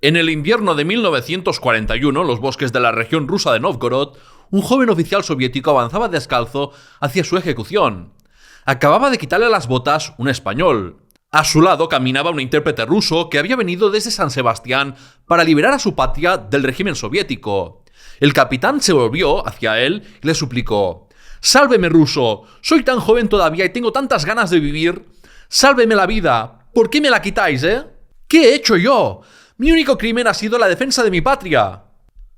En el invierno de 1941, en los bosques de la región rusa de Novgorod, un joven oficial soviético avanzaba descalzo hacia su ejecución. Acababa de quitarle las botas un español. A su lado caminaba un intérprete ruso que había venido desde San Sebastián para liberar a su patria del régimen soviético. El capitán se volvió hacia él y le suplicó: «Sálveme, ruso, soy tan joven todavía y tengo tantas ganas de vivir. Sálveme la vida, ¿por qué me la quitáis, ¿Qué he hecho yo? Mi único crimen ha sido la defensa de mi patria».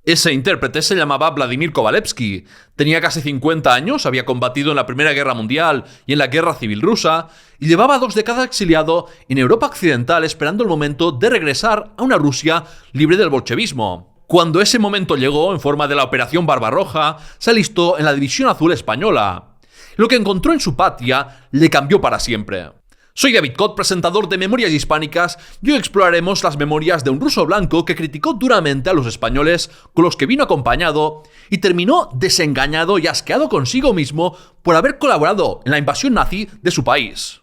Ese intérprete se llamaba Vladimir Kovalevsky. Tenía casi 50 años, había combatido en la Primera Guerra Mundial y en la Guerra Civil Rusa, y llevaba 2 décadas exiliado en Europa Occidental esperando el momento de regresar a una Rusia libre del bolchevismo. Cuando ese momento llegó, en forma de la Operación Barbarroja, se alistó en la División Azul Española. Lo que encontró en su patria le cambió para siempre. Soy David Cot, presentador de Memorias Hispánicas, y hoy exploraremos las memorias de un ruso blanco que criticó duramente a los españoles con los que vino acompañado y terminó desengañado y asqueado consigo mismo por haber colaborado en la invasión nazi de su país.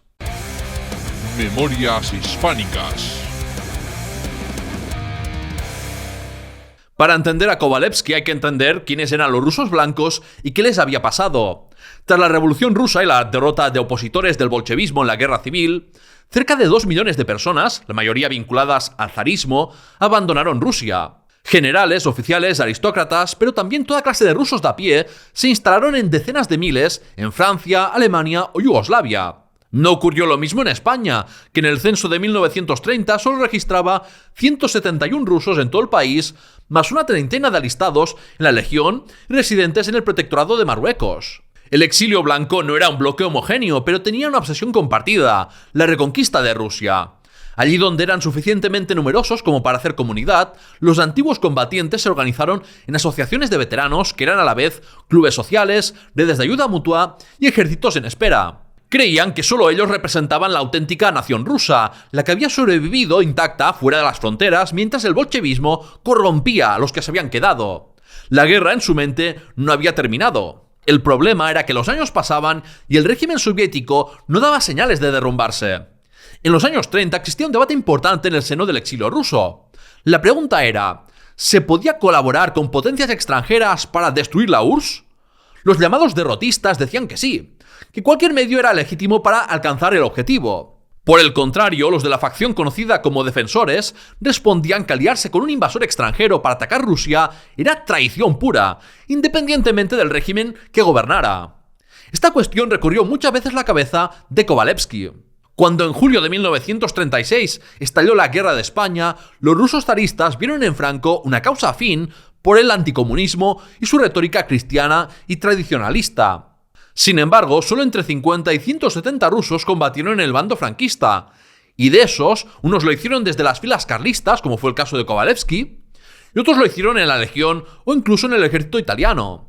Memorias Hispánicas. Para entender a Kovalevsky hay que entender quiénes eran los rusos blancos y qué les había pasado. Tras la Revolución Rusa y la derrota de opositores del bolchevismo en la Guerra Civil, cerca de 2 millones de personas, la mayoría vinculadas al zarismo, abandonaron Rusia. Generales, oficiales, aristócratas, pero también toda clase de rusos de a pie se instalaron en decenas de miles en Francia, Alemania o Yugoslavia. No ocurrió lo mismo en España, que en el censo de 1930 solo registraba 171 rusos en todo el país, más una treintena de alistados en la Legión y residentes en el Protectorado de Marruecos. El exilio blanco no era un bloque homogéneo, pero tenía una obsesión compartida: la reconquista de Rusia. Allí donde eran suficientemente numerosos como para hacer comunidad, los antiguos combatientes se organizaron en asociaciones de veteranos que eran a la vez clubes sociales, redes de ayuda mutua y ejércitos en espera. Creían que solo ellos representaban la auténtica nación rusa, la que había sobrevivido intacta fuera de las fronteras mientras el bolchevismo corrompía a los que se habían quedado. La guerra en su mente no había terminado. El problema era que los años pasaban y el régimen soviético no daba señales de derrumbarse. En los años 30 existía un debate importante en el seno del exilio ruso. La pregunta era: ¿se podía colaborar con potencias extranjeras para destruir la URSS? Los llamados derrotistas decían que sí, que cualquier medio era legítimo para alcanzar el objetivo. Por el contrario, los de la facción conocida como defensores respondían que aliarse con un invasor extranjero para atacar Rusia era traición pura, independientemente del régimen que gobernara. Esta cuestión recorrió muchas veces la cabeza de Kovalevsky. Cuando en julio de 1936 estalló la Guerra de España, los rusos zaristas vieron en Franco una causa afín por el anticomunismo y su retórica cristiana y tradicionalista. Sin embargo, solo entre 50 y 170 rusos combatieron en el bando franquista, y de esos, unos lo hicieron desde las filas carlistas, como fue el caso de Kovalevsky, y otros lo hicieron en la Legión o incluso en el ejército italiano.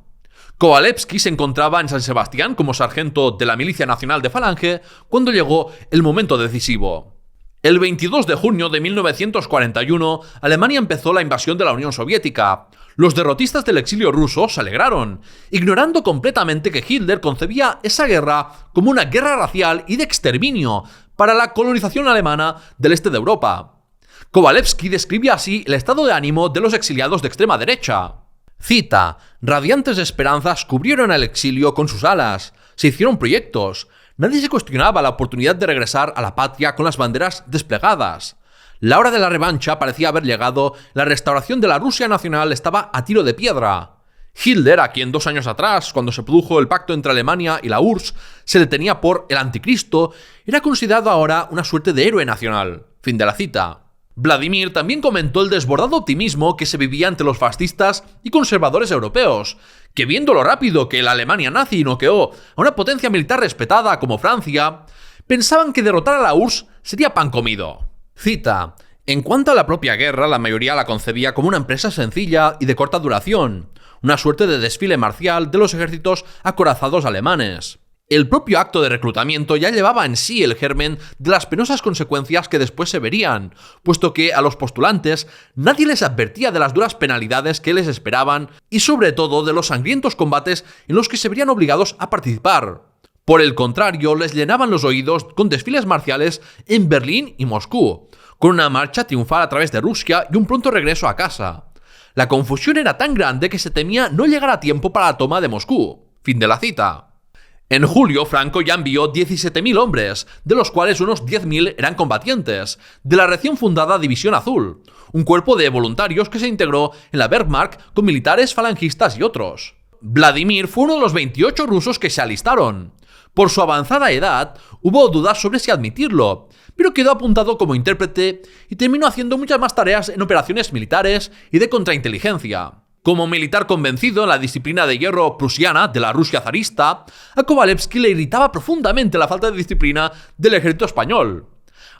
Kovalevsky se encontraba en San Sebastián como sargento de la Milicia Nacional de Falange cuando llegó el momento decisivo. El 22 de junio de 1941, Alemania empezó la invasión de la Unión Soviética. Los derrotistas del exilio ruso se alegraron, ignorando completamente que Hitler concebía esa guerra como una guerra racial y de exterminio para la colonización alemana del este de Europa. Kovalevsky describía así el estado de ánimo de los exiliados de extrema derecha. Cita: «Radiantes esperanzas cubrieron el exilio con sus alas, se hicieron proyectos. Nadie se cuestionaba la oportunidad de regresar a la patria con las banderas desplegadas. La hora de la revancha parecía haber llegado, la restauración de la Rusia nacional estaba a tiro de piedra. Hitler, a quien 2 años atrás, cuando se produjo el pacto entre Alemania y la URSS, se le tenía por el anticristo, era considerado ahora una suerte de héroe nacional». Fin de la cita. Vladimir también comentó el desbordado optimismo que se vivía entre los fascistas y conservadores europeos, que viendo lo rápido que la Alemania nazi noqueó a una potencia militar respetada como Francia, pensaban que derrotar a la URSS sería pan comido. Cita: «En cuanto a la propia guerra, la mayoría la concebía como una empresa sencilla y de corta duración, una suerte de desfile marcial de los ejércitos acorazados alemanes. El propio acto de reclutamiento ya llevaba en sí el germen de las penosas consecuencias que después se verían, puesto que a los postulantes nadie les advertía de las duras penalidades que les esperaban y sobre todo de los sangrientos combates en los que se verían obligados a participar. Por el contrario, les llenaban los oídos con desfiles marciales en Berlín y Moscú, con una marcha triunfal a través de Rusia y un pronto regreso a casa. La confusión era tan grande que se temía no llegar a tiempo para la toma de Moscú. Fin de la cita. En julio, Franco ya envió 17.000 hombres, de los cuales unos 10.000 eran combatientes, de la recién fundada División Azul, un cuerpo de voluntarios que se integró en la Wehrmacht con militares, falangistas y otros. Vladimir fue uno de los 28 rusos que se alistaron. Por su avanzada edad, hubo dudas sobre si admitirlo, pero quedó apuntado como intérprete y terminó haciendo muchas más tareas en operaciones militares y de contrainteligencia. Como militar convencido en la disciplina de hierro prusiana de la Rusia zarista, a Kovalevsky le irritaba profundamente la falta de disciplina del ejército español.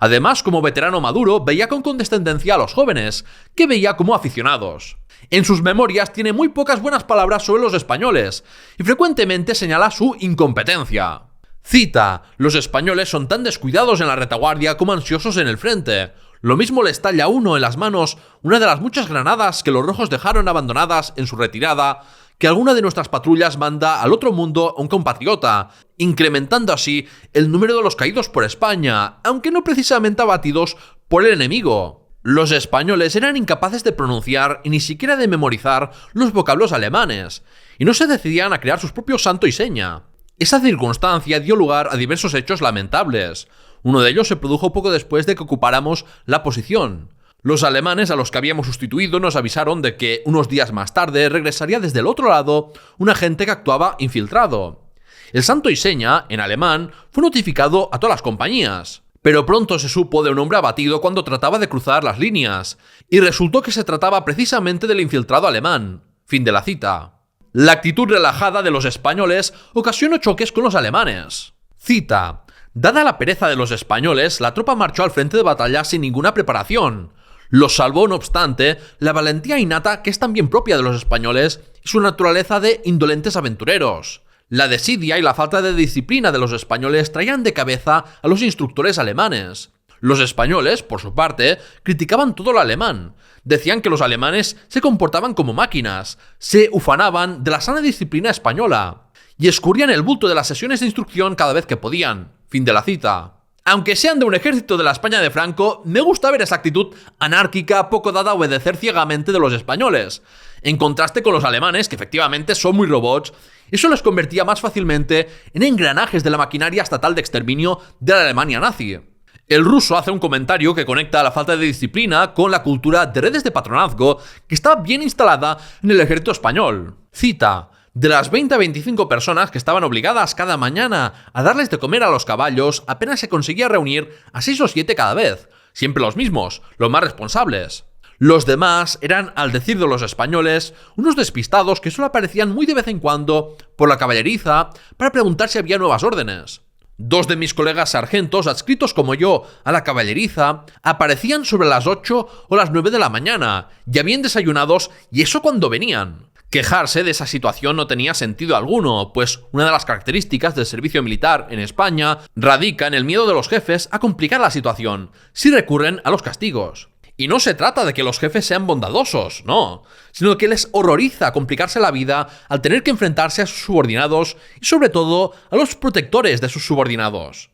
Además, como veterano maduro, veía con condescendencia a los jóvenes, que veía como aficionados. En sus memorias tiene muy pocas buenas palabras sobre los españoles, y frecuentemente señala su incompetencia. Cita: los españoles son tan descuidados en la retaguardia como ansiosos en el frente. Lo mismo le estalla a uno en las manos una de las muchas granadas que los rojos dejaron abandonadas en su retirada, que alguna de nuestras patrullas manda al otro mundo a un compatriota, incrementando así el número de los caídos por España, aunque no precisamente abatidos por el enemigo. Los españoles eran incapaces de pronunciar y ni siquiera de memorizar los vocablos alemanes, y no se decidían a crear sus propios santo y seña. Esa circunstancia dio lugar a diversos hechos lamentables. Uno de ellos se produjo poco después de que ocupáramos la posición. Los alemanes a los que habíamos sustituido nos avisaron de que unos días más tarde regresaría desde el otro lado un agente que actuaba infiltrado. El santo y seña, en alemán, fue notificado a todas las compañías. Pero pronto se supo de un hombre abatido cuando trataba de cruzar las líneas, y resultó que se trataba precisamente del infiltrado alemán. Fin de la cita. La actitud relajada de los españoles ocasionó choques con los alemanes. Cita: dada la pereza de los españoles, la tropa marchó al frente de batalla sin ninguna preparación. Los salvó, no obstante, la valentía innata que es también propia de los españoles y su naturaleza de indolentes aventureros. La desidia y la falta de disciplina de los españoles traían de cabeza a los instructores alemanes. Los españoles, por su parte, criticaban todo lo alemán. Decían que los alemanes se comportaban como máquinas, se ufanaban de la sana disciplina española y escurrían el bulto de las sesiones de instrucción cada vez que podían. Fin de la cita. Aunque sean de un ejército de la España de Franco, me gusta ver esa actitud anárquica poco dada a obedecer ciegamente de los españoles, en contraste con los alemanes, que efectivamente son muy robots. Eso les convertía más fácilmente en engranajes de la maquinaria estatal de exterminio de la Alemania nazi. El ruso hace un comentario que conecta la falta de disciplina con la cultura de redes de patronazgo que está bien instalada en el ejército español. Cita: de las 20 a 25 personas que estaban obligadas cada mañana a darles de comer a los caballos, apenas se conseguía reunir a 6 o 7 cada vez, siempre los mismos, los más responsables. Los demás eran, al decir de los españoles, unos despistados que solo aparecían muy de vez en cuando por la caballeriza para preguntar si había nuevas órdenes. 2 de mis colegas sargentos, adscritos como yo a la caballeriza, aparecían sobre las 8 o las 9 de la mañana, ya bien desayunados, y eso cuando venían. Quejarse de esa situación no tenía sentido alguno, pues una de las características del servicio militar en España radica en el miedo de los jefes a complicar la situación, si recurren a los castigos. Y no se trata de que los jefes sean bondadosos, no, sino que les horroriza complicarse la vida al tener que enfrentarse a sus subordinados y sobre todo a los protectores de sus subordinados.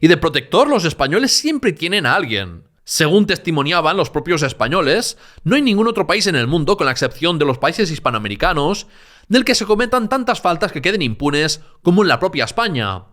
Y de protector los españoles siempre tienen a alguien. Según testimoniaban los propios españoles, no hay ningún otro país en el mundo, con la excepción de los países hispanoamericanos, del que se cometan tantas faltas que queden impunes como en la propia España.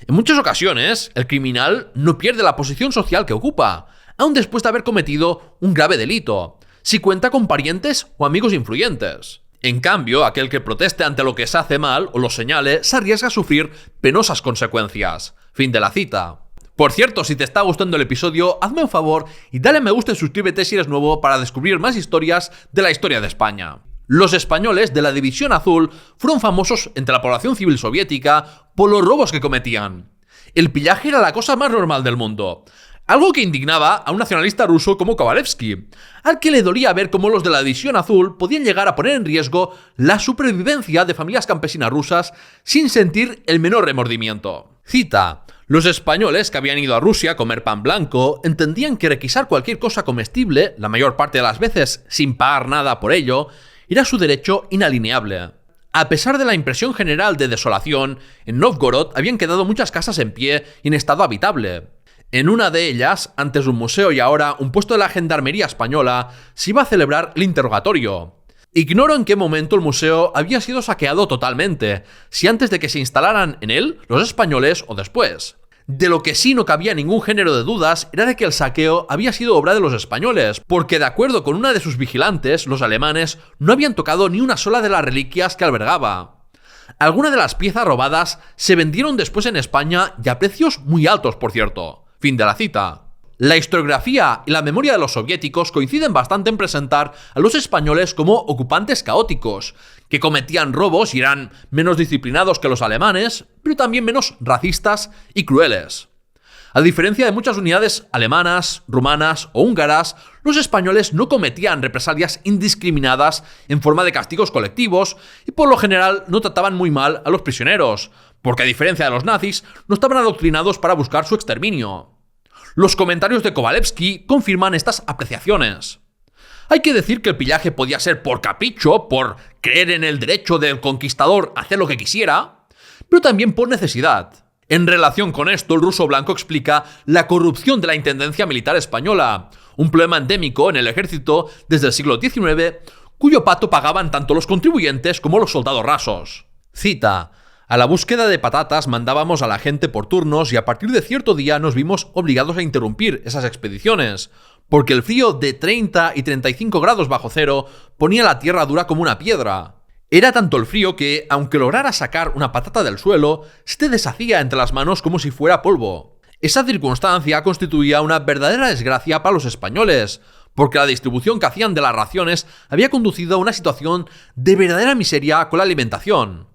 En muchas ocasiones, el criminal no pierde la posición social que ocupa, aun después de haber cometido un grave delito, si cuenta con parientes o amigos influyentes. En cambio, aquel que proteste ante lo que se hace mal o lo señale se arriesga a sufrir penosas consecuencias. Fin de la cita. Por cierto, si te está gustando el episodio, hazme un favor y dale a me gusta y suscríbete si eres nuevo para descubrir más historias de la historia de España. Los españoles de la División Azul fueron famosos entre la población civil soviética por los robos que cometían. El pillaje era la cosa más normal del mundo. Algo que indignaba a un nacionalista ruso como Kovalevsky, al que le dolía ver cómo los de la División Azul podían llegar a poner en riesgo la supervivencia de familias campesinas rusas sin sentir el menor remordimiento. Cita: los españoles que habían ido a Rusia a comer pan blanco entendían que requisar cualquier cosa comestible, la mayor parte de las veces sin pagar nada por ello, era su derecho inalienable. A pesar de la impresión general de desolación, en Novgorod habían quedado muchas casas en pie y en estado habitable. En una de ellas, antes un museo y ahora un puesto de la Gendarmería Española, se iba a celebrar el interrogatorio. Ignoro en qué momento el museo había sido saqueado totalmente, si antes de que se instalaran en él los españoles o después. De lo que sí no cabía ningún género de dudas era de que el saqueo había sido obra de los españoles, porque de acuerdo con una de sus vigilantes, los alemanes no habían tocado ni una sola de las reliquias que albergaba. Algunas de las piezas robadas se vendieron después en España y a precios muy altos, por cierto. Fin de la cita. La historiografía y la memoria de los soviéticos coinciden bastante en presentar a los españoles como ocupantes caóticos, que cometían robos y eran menos disciplinados que los alemanes, pero también menos racistas y crueles. A diferencia de muchas unidades alemanas, rumanas o húngaras, los españoles no cometían represalias indiscriminadas en forma de castigos colectivos y por lo general no trataban muy mal a los prisioneros, porque a diferencia de los nazis, no estaban adoctrinados para buscar su exterminio. Los comentarios de Kovalevsky confirman estas apreciaciones. Hay que decir que el pillaje podía ser por capricho, por creer en el derecho del conquistador a hacer lo que quisiera, pero también por necesidad. En relación con esto, el ruso blanco explica la corrupción de la Intendencia Militar Española, un problema endémico en el ejército desde el siglo XIX, cuyo pato pagaban tanto los contribuyentes como los soldados rasos. Cita: a la búsqueda de patatas mandábamos a la gente por turnos y a partir de cierto día nos vimos obligados a interrumpir esas expediciones, porque el frío de 30 y 35 grados bajo cero ponía la tierra dura como una piedra. Era tanto el frío que, aunque lograra sacar una patata del suelo, se te deshacía entre las manos como si fuera polvo. Esa circunstancia constituía una verdadera desgracia para los españoles, porque la distribución que hacían de las raciones había conducido a una situación de verdadera miseria con la alimentación.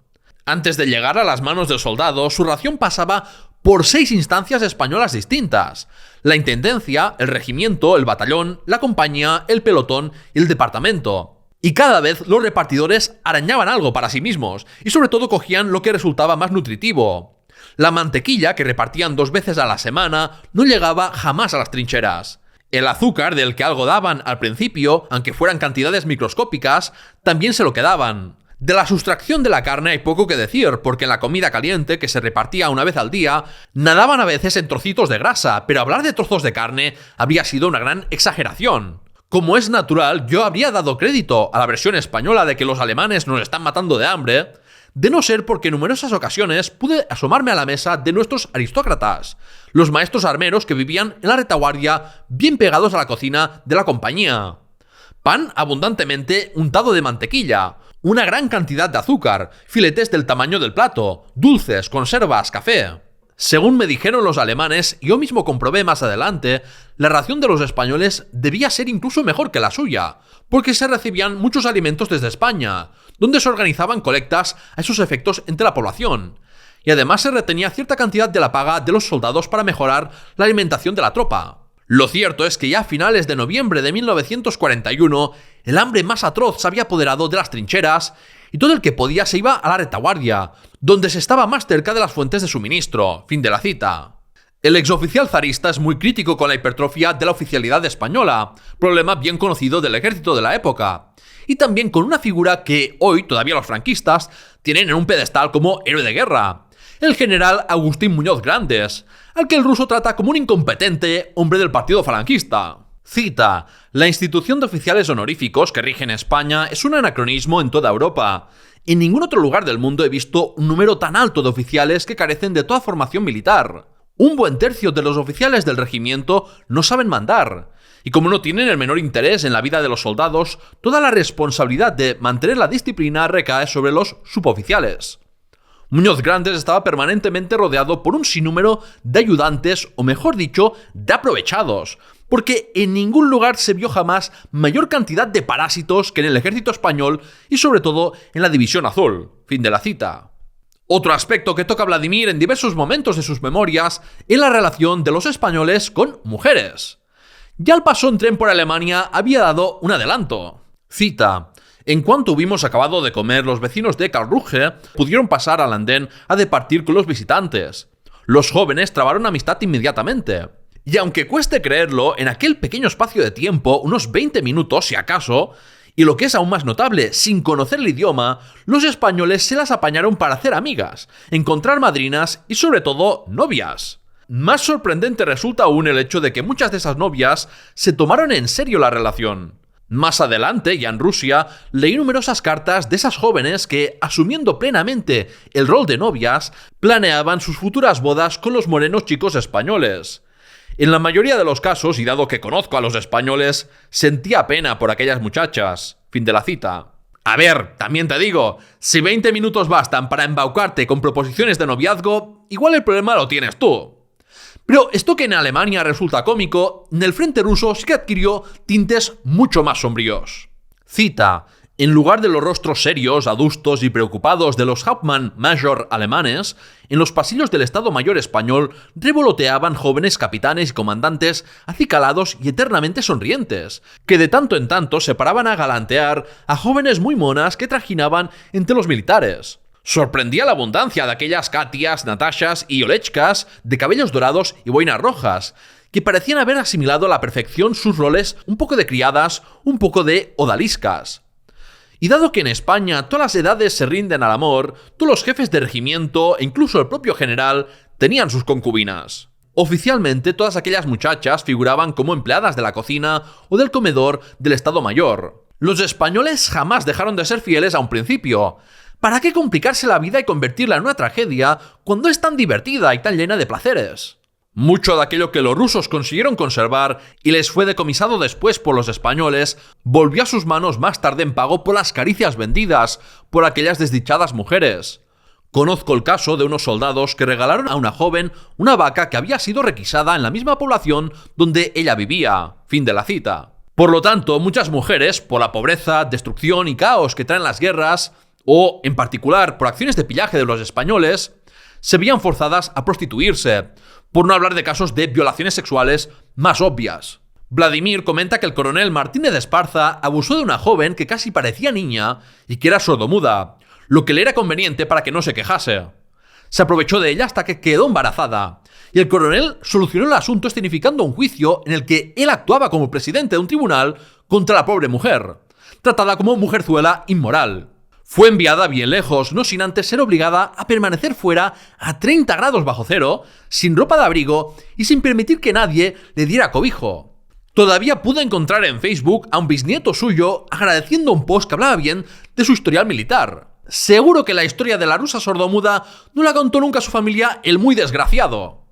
Antes de llegar a las manos del soldado, su ración pasaba por 6 instancias españolas distintas: la intendencia, el regimiento, el batallón, la compañía, el pelotón y el departamento. Y cada vez los repartidores arañaban algo para sí mismos, y sobre todo cogían lo que resultaba más nutritivo. La mantequilla, que repartían 2 veces a la semana, no llegaba jamás a las trincheras. El azúcar, del que algo daban al principio, aunque fueran cantidades microscópicas, también se lo quedaban. De la sustracción de la carne hay poco que decir, porque en la comida caliente, que se repartía una vez al día, nadaban a veces en trocitos de grasa, pero hablar de trozos de carne habría sido una gran exageración. Como es natural, yo habría dado crédito a la versión española de que los alemanes nos están matando de hambre, de no ser porque en numerosas ocasiones pude asomarme a la mesa de nuestros aristócratas, los maestros armeros que vivían en la retaguardia bien pegados a la cocina de la compañía. Pan abundantemente untado de mantequilla, una gran cantidad de azúcar, filetes del tamaño del plato, dulces, conservas, café. Según me dijeron los alemanes, y yo mismo comprobé más adelante, la ración de los españoles debía ser incluso mejor que la suya, porque se recibían muchos alimentos desde España, donde se organizaban colectas a esos efectos entre la población, y además se retenía cierta cantidad de la paga de los soldados para mejorar la alimentación de la tropa. Lo cierto es que ya a finales de noviembre de 1941, el hambre más atroz se había apoderado de las trincheras y todo el que podía se iba a la retaguardia, donde se estaba más cerca de las fuentes de suministro. Fin de la cita. El exoficial zarista es muy crítico con la hipertrofia de la oficialidad española, problema bien conocido del ejército de la época, y también con una figura que hoy todavía los franquistas tienen en un pedestal como héroe de guerra: el general Agustín Muñoz Grandes, al que el ruso trata como un incompetente hombre del partido falangista. Cita: la institución de oficiales honoríficos que rige en España es un anacronismo en toda Europa. En ningún otro lugar del mundo he visto un número tan alto de oficiales que carecen de toda formación militar. Un buen tercio de los oficiales del regimiento no saben mandar. Y como no tienen el menor interés en la vida de los soldados, toda la responsabilidad de mantener la disciplina recae sobre los suboficiales. Muñoz Grandes estaba permanentemente rodeado por un sinnúmero de ayudantes, o mejor dicho, de aprovechados, porque en ningún lugar se vio jamás mayor cantidad de parásitos que en el ejército español y sobre todo en la División Azul. Fin de la cita. Otro aspecto que toca Vladimir en diversos momentos de sus memorias es la relación de los españoles con mujeres. Ya el paso en tren por Alemania había dado un adelanto. Cita: en cuanto hubimos acabado de comer, los vecinos de Karlsruhe pudieron pasar al andén a departir con los visitantes. Los jóvenes trabaron amistad inmediatamente. Y aunque cueste creerlo, en aquel pequeño espacio de tiempo, unos 20 minutos si acaso, y lo que es aún más notable, sin conocer el idioma, los españoles se las apañaron para hacer amigas, encontrar madrinas y sobre todo novias. Más sorprendente resulta aún el hecho de que muchas de esas novias se tomaron en serio la relación. Más adelante, ya en Rusia, leí numerosas cartas de esas jóvenes que, asumiendo plenamente el rol de novias, planeaban sus futuras bodas con los morenos chicos españoles. En la mayoría de los casos, y dado que conozco a los españoles, sentía pena por aquellas muchachas. Fin de la cita. A ver, también te digo, si 20 minutos bastan para embaucarte con proposiciones de noviazgo, igual el problema lo tienes tú. Pero esto que en Alemania resulta cómico, en el frente ruso sí que adquirió tintes mucho más sombríos. Cita: en lugar de los rostros serios, adustos y preocupados de los Hauptmann-Major alemanes, en los pasillos del Estado Mayor español revoloteaban jóvenes capitanes y comandantes acicalados y eternamente sonrientes, que de tanto en tanto se paraban a galantear a jóvenes muy monas que trajinaban entre los militares. Sorprendía la abundancia de aquellas Katias, Natashas y Olechkas de cabellos dorados y boinas rojas, que parecían haber asimilado a la perfección sus roles un poco de criadas, un poco de odaliscas. Y dado que en España todas las edades se rinden al amor, todos los jefes de regimiento e incluso el propio general tenían sus concubinas. Oficialmente todas aquellas muchachas figuraban como empleadas de la cocina o del comedor del Estado Mayor. Los españoles jamás dejaron de ser fieles a un principio. ¿Para qué complicarse la vida y convertirla en una tragedia cuando es tan divertida y tan llena de placeres? Mucho de aquello que los rusos consiguieron conservar y les fue decomisado después por los españoles, volvió a sus manos más tarde en pago por las caricias vendidas por aquellas desdichadas mujeres. Conozco el caso de unos soldados que regalaron a una joven una vaca que había sido requisada en la misma población donde ella vivía. Fin de la cita. Por lo tanto, muchas mujeres, por la pobreza, destrucción y caos que traen las guerras, o, en particular, por acciones de pillaje de los españoles, se veían forzadas a prostituirse, por no hablar de casos de violaciones sexuales más obvias. Vladimir comenta que el coronel Martínez de Esparza abusó de una joven que casi parecía niña y que era sordomuda, lo que le era conveniente para que no se quejase. Se aprovechó de ella hasta que quedó embarazada, y el coronel solucionó el asunto escenificando un juicio en el que él actuaba como presidente de un tribunal contra la pobre mujer, tratada como mujerzuela inmoral. Fue enviada bien lejos, no sin antes ser obligada a permanecer fuera a 30 grados bajo cero, sin ropa de abrigo y sin permitir que nadie le diera cobijo. Todavía pude encontrar en Facebook a un bisnieto suyo agradeciendo un post que hablaba bien de su historial militar. Seguro que la historia de la rusa sordomuda no la contó nunca a su familia el muy desgraciado.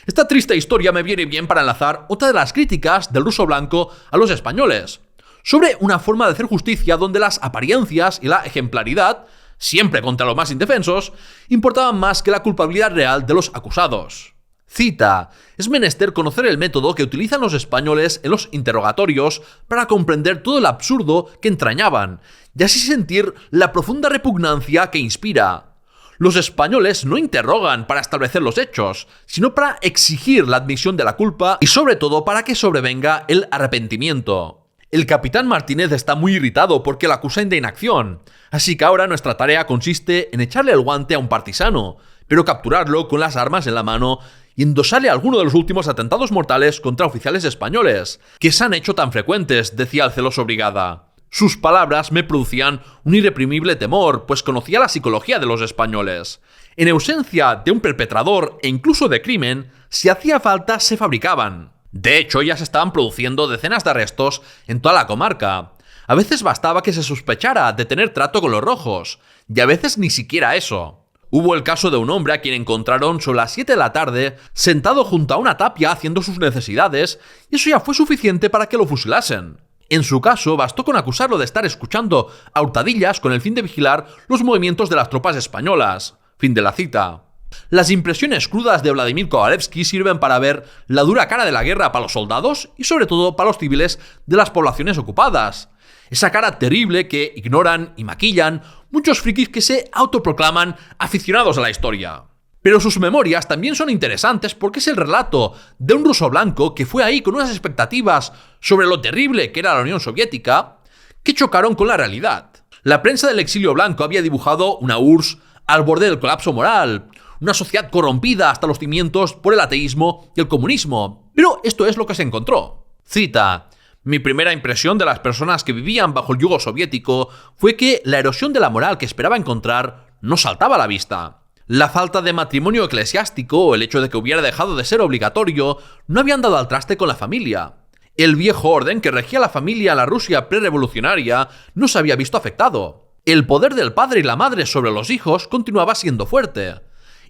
Esta triste historia me viene bien para enlazar otra de las críticas del ruso blanco a los españoles, sobre una forma de hacer justicia donde las apariencias y la ejemplaridad, siempre contra los más indefensos, importaban más que la culpabilidad real de los acusados. Cita: es menester conocer el método que utilizan los españoles en los interrogatorios para comprender todo el absurdo que entrañaban, y así sentir la profunda repugnancia que inspira. Los españoles no interrogan para establecer los hechos, sino para exigir la admisión de la culpa y sobre todo para que sobrevenga el arrepentimiento. El capitán Martínez está muy irritado porque lo acusan de inacción, así que ahora nuestra tarea consiste en echarle el guante a un partisano, pero capturarlo con las armas en la mano y endosarle alguno de los últimos atentados mortales contra oficiales españoles, que se han hecho tan frecuentes, decía el celoso brigada. Sus palabras me producían un irreprimible temor, pues conocía la psicología de los españoles. En ausencia de un perpetrador e incluso de crimen, si hacía falta se fabricaban. De hecho, ya se estaban produciendo decenas de arrestos en toda la comarca. A veces bastaba que se sospechara de tener trato con los rojos, y a veces ni siquiera eso. Hubo el caso de un hombre a quien encontraron sobre las 7 de la tarde sentado junto a una tapia haciendo sus necesidades, y eso ya fue suficiente para que lo fusilasen. En su caso, bastó con acusarlo de estar escuchando a hurtadillas con el fin de vigilar los movimientos de las tropas españolas. Fin de la cita. Las impresiones crudas de Vladimir Kovalevsky sirven para ver la dura cara de la guerra para los soldados y sobre todo para los civiles de las poblaciones ocupadas. Esa cara terrible que ignoran y maquillan muchos frikis que se autoproclaman aficionados a la historia. Pero sus memorias también son interesantes porque es el relato de un ruso blanco que fue ahí con unas expectativas sobre lo terrible que era la Unión Soviética que chocaron con la realidad. La prensa del exilio blanco había dibujado una URSS al borde del colapso moral, una sociedad corrompida hasta los cimientos por el ateísmo y el comunismo. Pero esto es lo que se encontró. Cita: mi primera impresión de las personas que vivían bajo el yugo soviético fue que la erosión de la moral que esperaba encontrar no saltaba a la vista. La falta de matrimonio eclesiástico o el hecho de que hubiera dejado de ser obligatorio no habían dado al traste con la familia. El viejo orden que regía la familia en la Rusia prerevolucionaria no se había visto afectado. El poder del padre y la madre sobre los hijos continuaba siendo fuerte.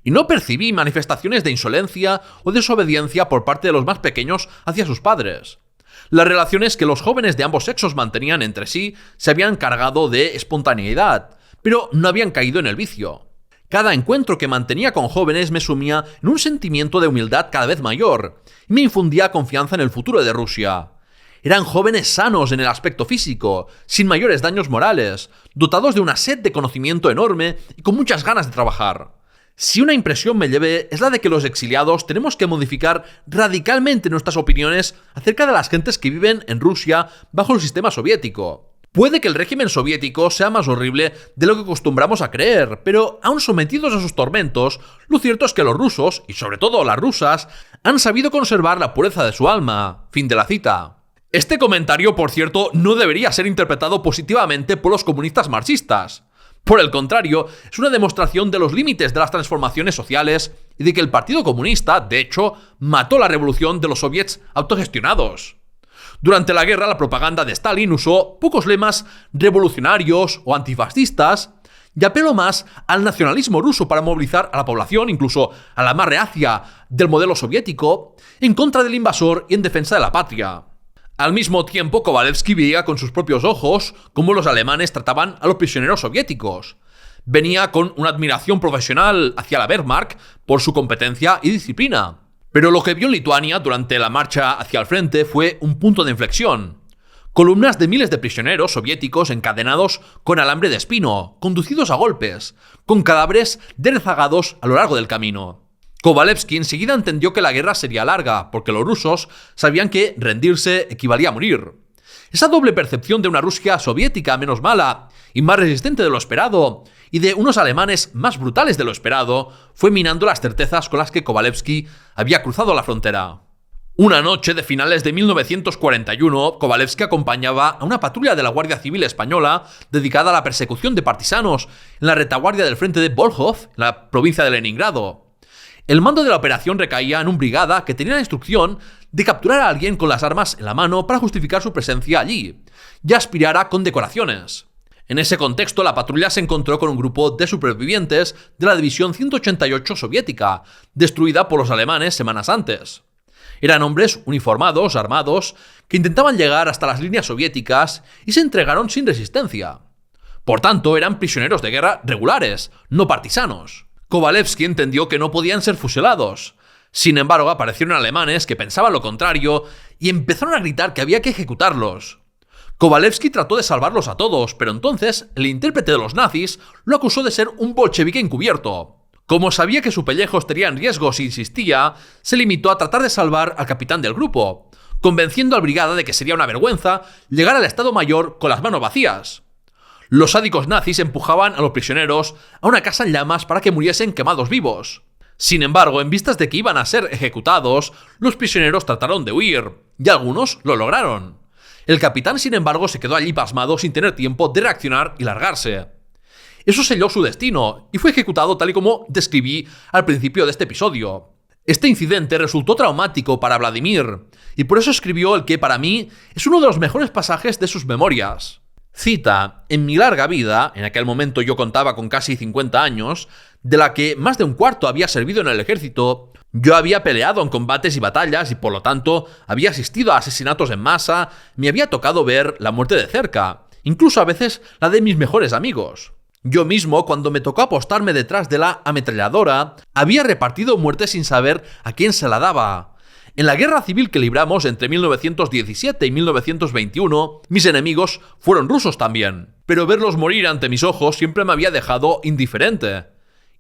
Y no percibí manifestaciones de insolencia o desobediencia por parte de los más pequeños hacia sus padres. Las relaciones que los jóvenes de ambos sexos mantenían entre sí se habían cargado de espontaneidad, pero no habían caído en el vicio. Cada encuentro que mantenía con jóvenes me sumía en un sentimiento de humildad cada vez mayor y me infundía confianza en el futuro de Rusia. Eran jóvenes sanos en el aspecto físico, sin mayores daños morales, dotados de una sed de conocimiento enorme y con muchas ganas de trabajar. Si una impresión me llevé es la de que los exiliados tenemos que modificar radicalmente nuestras opiniones acerca de las gentes que viven en Rusia bajo el sistema soviético. Puede que el régimen soviético sea más horrible de lo que acostumbramos a creer, pero aún sometidos a sus tormentos, lo cierto es que los rusos, y sobre todo las rusas, han sabido conservar la pureza de su alma. Fin de la cita. Este comentario, por cierto, no debería ser interpretado positivamente por los comunistas marxistas. Por el contrario, es una demostración de los límites de las transformaciones sociales y de que el Partido Comunista, de hecho, mató la revolución de los soviets autogestionados. Durante la guerra, la propaganda de Stalin usó pocos lemas revolucionarios o antifascistas y apeló más al nacionalismo ruso para movilizar a la población, incluso a la más reacia del modelo soviético, en contra del invasor y en defensa de la patria. Al mismo tiempo, Kovalevsky veía con sus propios ojos cómo los alemanes trataban a los prisioneros soviéticos. Venía con una admiración profesional hacia la Wehrmacht por su competencia y disciplina. Pero lo que vio en Lituania durante la marcha hacia el frente fue un punto de inflexión. Columnas de miles de prisioneros soviéticos encadenados con alambre de espino, conducidos a golpes, con cadáveres rezagados a lo largo del camino. Kovalevsky enseguida entendió que la guerra sería larga, porque los rusos sabían que rendirse equivalía a morir. Esa doble percepción de una Rusia soviética menos mala y más resistente de lo esperado, y de unos alemanes más brutales de lo esperado, fue minando las certezas con las que Kovalevsky había cruzado la frontera. Una noche de finales de 1941, Kovalevsky acompañaba a una patrulla de la Guardia Civil Española dedicada a la persecución de partisanos en la retaguardia del frente de Volkhov, en la provincia de Leningrado. El mando de la operación recaía en un brigada que tenía la instrucción de capturar a alguien con las armas en la mano para justificar su presencia allí y aspirar a condecoraciones. En ese contexto, la patrulla se encontró con un grupo de supervivientes de la División 188 soviética, destruida por los alemanes semanas antes. Eran hombres uniformados, armados, que intentaban llegar hasta las líneas soviéticas y se entregaron sin resistencia. Por tanto, eran prisioneros de guerra regulares, no partisanos. Kovalevsky entendió que no podían ser fusilados. Sin embargo, aparecieron alemanes que pensaban lo contrario y empezaron a gritar que había que ejecutarlos. Kovalevsky trató de salvarlos a todos, pero entonces el intérprete de los nazis lo acusó de ser un bolchevique encubierto. Como sabía que su pellejo estaría en riesgo si insistía, se limitó a tratar de salvar al capitán del grupo, convenciendo al brigada de que sería una vergüenza llegar al Estado Mayor con las manos vacías. Los sádicos nazis empujaban a los prisioneros a una casa en llamas para que muriesen quemados vivos. Sin embargo, en vistas de que iban a ser ejecutados, los prisioneros trataron de huir, y algunos lo lograron. El capitán, sin embargo, se quedó allí pasmado sin tener tiempo de reaccionar y largarse. Eso selló su destino, y fue ejecutado tal y como describí al principio de este episodio. Este incidente resultó traumático para Vladimir, y por eso escribió el que para mí es uno de los mejores pasajes de sus memorias. Cita: en mi larga vida, en aquel momento yo contaba con casi 50 años, de la que más de un cuarto había servido en el ejército, yo había peleado en combates y batallas y por lo tanto había asistido a asesinatos en masa, me había tocado ver la muerte de cerca, incluso a veces la de mis mejores amigos. Yo mismo, cuando me tocó apostarme detrás de la ametralladora, había repartido muerte sin saber a quién se la daba. En la guerra civil que libramos entre 1917 y 1921, mis enemigos fueron rusos también, pero verlos morir ante mis ojos siempre me había dejado indiferente.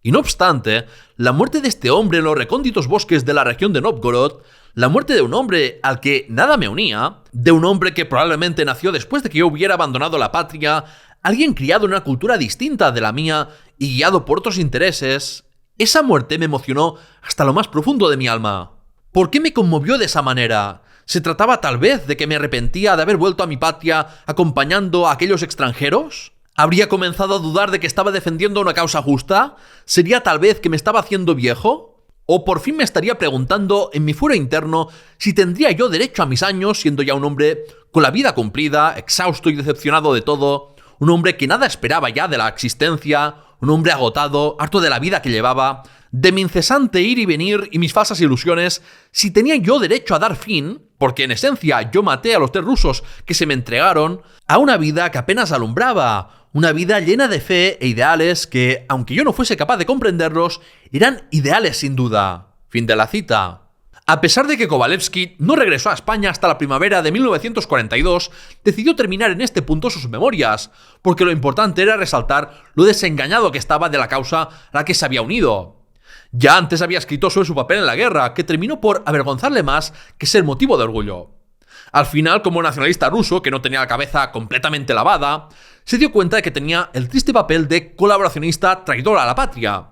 Y no obstante, la muerte de este hombre en los recónditos bosques de la región de Novgorod, la muerte de un hombre al que nada me unía, de un hombre que probablemente nació después de que yo hubiera abandonado la patria, alguien criado en una cultura distinta de la mía y guiado por otros intereses, esa muerte me emocionó hasta lo más profundo de mi alma. ¿Por qué me conmovió de esa manera? ¿Se trataba tal vez de que me arrepentía de haber vuelto a mi patria acompañando a aquellos extranjeros? ¿Habría comenzado a dudar de que estaba defendiendo una causa justa? ¿Sería tal vez que me estaba haciendo viejo? ¿O por fin me estaría preguntando en mi fuero interno si tendría yo derecho a mis años siendo ya un hombre con la vida cumplida, exhausto y decepcionado de todo, un hombre que nada esperaba ya de la existencia, un hombre agotado, harto de la vida que llevaba, de mi incesante ir y venir y mis falsas ilusiones, si tenía yo derecho a dar fin, porque en esencia yo maté a los 3 rusos que se me entregaron, a una vida que apenas alumbraba, una vida llena de fe e ideales que, aunque yo no fuese capaz de comprenderlos, eran ideales sin duda. Fin de la cita. A pesar de que Kovalevsky no regresó a España hasta la primavera de 1942, decidió terminar en este punto sus memorias, porque lo importante era resaltar lo desengañado que estaba de la causa a la que se había unido. Ya antes había escrito sobre su papel en la guerra, que terminó por avergonzarle más que ser motivo de orgullo. Al final, como nacionalista ruso que no tenía la cabeza completamente lavada, se dio cuenta de que tenía el triste papel de colaboracionista traidor a la patria.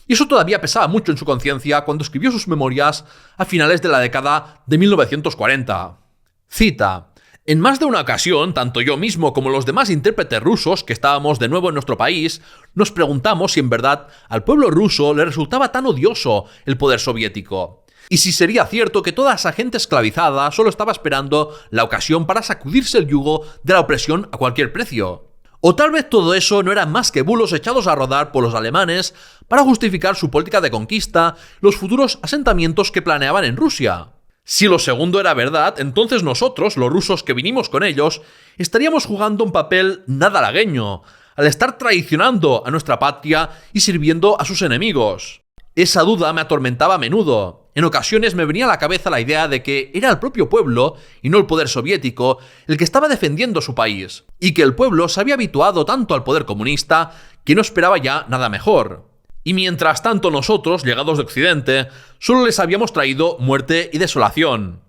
Y eso todavía pesaba mucho en su conciencia cuando escribió sus memorias a finales de la década de 1940. Cita: en más de una ocasión, tanto yo mismo como los demás intérpretes rusos que estábamos de nuevo en nuestro país, nos preguntamos si en verdad al pueblo ruso le resultaba tan odioso el poder soviético. Y si sería cierto que toda esa gente esclavizada solo estaba esperando la ocasión para sacudirse el yugo de la opresión a cualquier precio. O tal vez todo eso no eran más que bulos echados a rodar por los alemanes para justificar su política de conquista, los futuros asentamientos que planeaban en Rusia. Si lo segundo era verdad, entonces nosotros, los rusos que vinimos con ellos, estaríamos jugando un papel nada halagüeño, al estar traicionando a nuestra patria y sirviendo a sus enemigos. Esa duda me atormentaba a menudo. En ocasiones me venía a la cabeza la idea de que era el propio pueblo, y no el poder soviético, el que estaba defendiendo su país, y que el pueblo se había habituado tanto al poder comunista que no esperaba ya nada mejor. Y mientras tanto nosotros, llegados de Occidente, solo les habíamos traído muerte y desolación.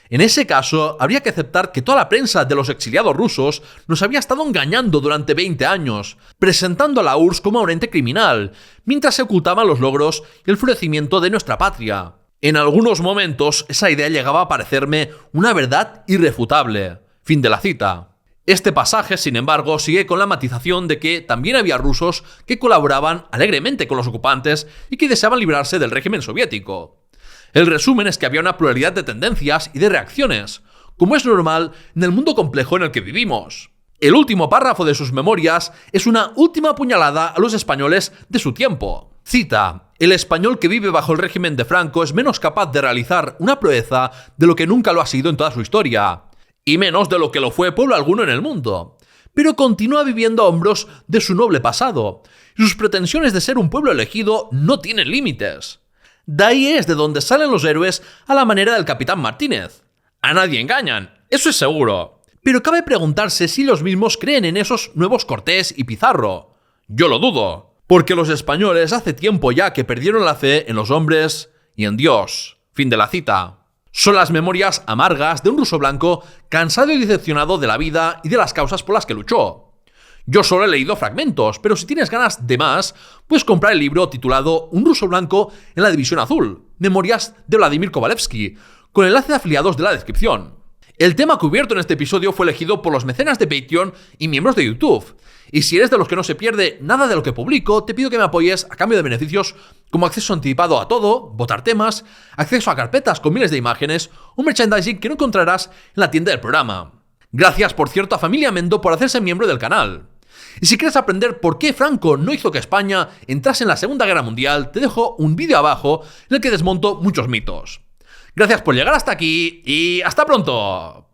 En ese caso, habría que aceptar que toda la prensa de los exiliados rusos nos había estado engañando durante 20 años, presentando a la URSS como un ente criminal, mientras se ocultaban los logros y el florecimiento de nuestra patria. En algunos momentos, esa idea llegaba a parecerme una verdad irrefutable. Fin de la cita. Este pasaje, sin embargo, sigue con la matización de que también había rusos que colaboraban alegremente con los ocupantes y que deseaban librarse del régimen soviético. El resumen es que había una pluralidad de tendencias y de reacciones, como es normal en el mundo complejo en el que vivimos. El último párrafo de sus memorias es una última puñalada a los españoles de su tiempo. Cita: el español que vive bajo el régimen de Franco es menos capaz de realizar una proeza de lo que nunca lo ha sido en toda su historia, y menos de lo que lo fue pueblo alguno en el mundo. Pero continúa viviendo a hombros de su noble pasado, y sus pretensiones de ser un pueblo elegido no tienen límites. De ahí es de donde salen los héroes a la manera del capitán Martínez. A nadie engañan, eso es seguro. Pero cabe preguntarse si los mismos creen en esos nuevos Cortés y Pizarro. Yo lo dudo, porque los españoles hace tiempo ya que perdieron la fe en los hombres y en Dios. Fin de la cita. Son las memorias amargas de un ruso blanco cansado y decepcionado de la vida y de las causas por las que luchó. Yo solo he leído fragmentos, pero si tienes ganas de más, puedes comprar el libro titulado Un ruso blanco en la División Azul, Memorias de Vladimir Kovalevsky, con enlace de afiliados de la descripción. El tema cubierto en este episodio fue elegido por los mecenas de Patreon y miembros de YouTube. Y si eres de los que no se pierde nada de lo que publico, te pido que me apoyes a cambio de beneficios como acceso anticipado a todo, votar temas, acceso a carpetas con miles de imágenes, un merchandising que no encontrarás en la tienda del programa. Gracias, por cierto, a Familia Mendo por hacerse miembro del canal. Y si quieres aprender por qué Franco no hizo que España entrase en la Segunda Guerra Mundial, te dejo un vídeo abajo en el que desmonto muchos mitos. Gracias por llegar hasta aquí y ¡hasta pronto!